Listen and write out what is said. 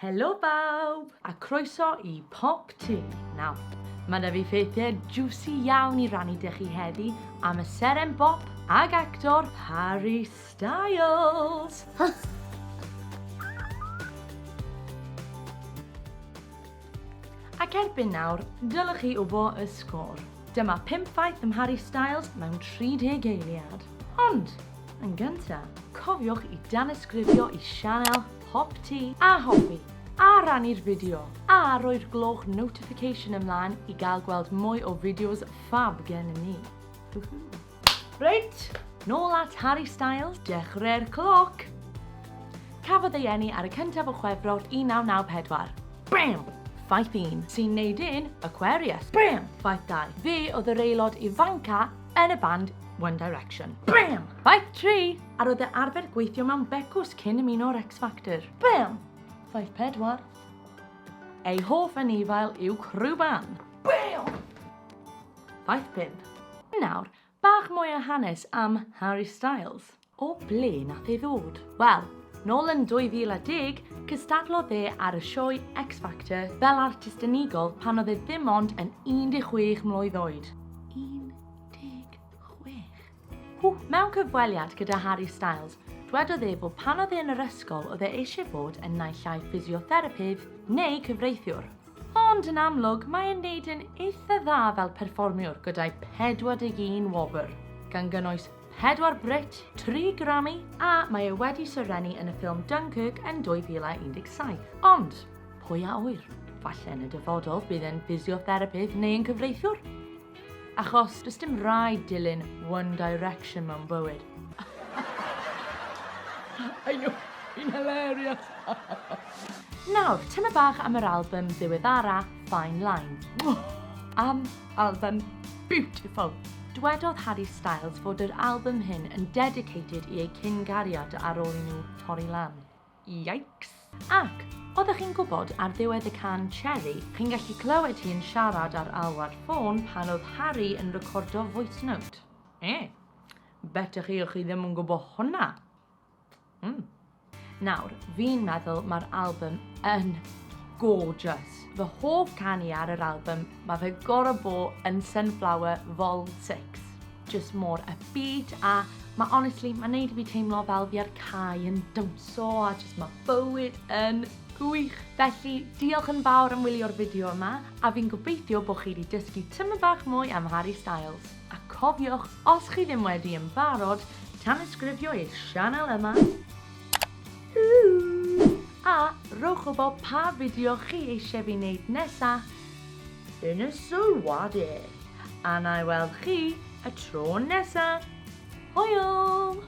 Helo bawb, a croeso I PopT. Nawr, mae 'da fi ffeithiau juicy iawn I rannu 'da chi heddi am y seren bop ag actor Harry Styles. Ac erbyn nawr, dylech chi wybod y sgôr. Dyma 5 ffaith am Harry Styles mewn 30 eiliad. Ond, yn gyntaf, cofiwch I danysgrifio I sianel PopT a hoffi, a rannu'r fideo, a roi'r gloch notification ymlaen I gael gweld mwy o fideos ffab gen ni. Reit, nôl at Harry Styles, dechrau'r cloc. Cafodd ei eni ar y cyntaf o Chwefror 1994. Bam! Ffaith 1, sy'n neud un Aquarius. Bam! Ffaith 2, fe oedd yr aelod ifanca yn y band One Direction. Bam! Ffaith 3, a roedd e arfer gweithio mewn becws cyn ymuno'r X Factor. Bam! Ffaith 4, ei hoff anifail yw Criw PopT. Bam! Ffaith 5. Nawr, bach mwy o hanes am Harry Styles. O ble nath ei ddod? Wel, nôl yn 2010, cystadlodd e ar y sioe X Factor fel artist unigol pan oedd e ddim ond yn 16 mlwydd oed. 16? Mewn cyfweliad gyda Harry Styles, dwedodd e bod pan oedd e yn yr ysgol oedd e eisiau bod yn naill ai ffisiotherapidd neu cyfreithiwr. Ond yn amlwg, mae e'n neud yn eitha dda fel perfformiwr gyda'i 41 wobr, gan gynnwys 4 Brit, 3 Grammy, a mae e wedi syrrennu yn y ffilm Dunkirk yn 2017. Ond, pwy a wyr? Falle yn y dyfodol bydd e'n ffisiotherapidd neu yn cyfreithiwr? Achos, does dim rhaid dilyn One Direction mewn bywyd. I know, fi'n hilarious. Nawr, tyma bach am yr album diweddara, Fine Line. Am album beautiful. Dwedodd Harry Styles fod yr album hyn yn dedicated I ei gyn-gariad ar ôl I nhw torri lan. Yikes! Ac, oeddech chi'n gwybod ar ddiwedd y can Cherry, chi'n gallu clywed hi'n siarad ar alwad ffôn pan oedd Harry yn recordo voice note. Betech chi o'ch chi ddim yn gwybod hwnna. Nawr, fi'n meddwl mae'r album yn gorgeous. Fy hoff canu ar yr album, mae fe gore bo yn Sunflower Vol 6. Just mor upbeat a mae honestly, mae'n neud I fi teimlo fel fi ar cae yn dawnsio a just mae bywyd yn gwych. Felly, diolch yn fawr am wylio'r fideo yma a fi'n gobeithio bod chi wedi dysgu tyma bach mwy am Harry Styles. A cofiwch, os chi ddim wedi yn barod, tanysgrifio i'r sianel yma. A rowch o bod pa fideo chi eisiau fi wneud nesa yn y sylwadau. A na I weld chi y tro nesa. Hwyl!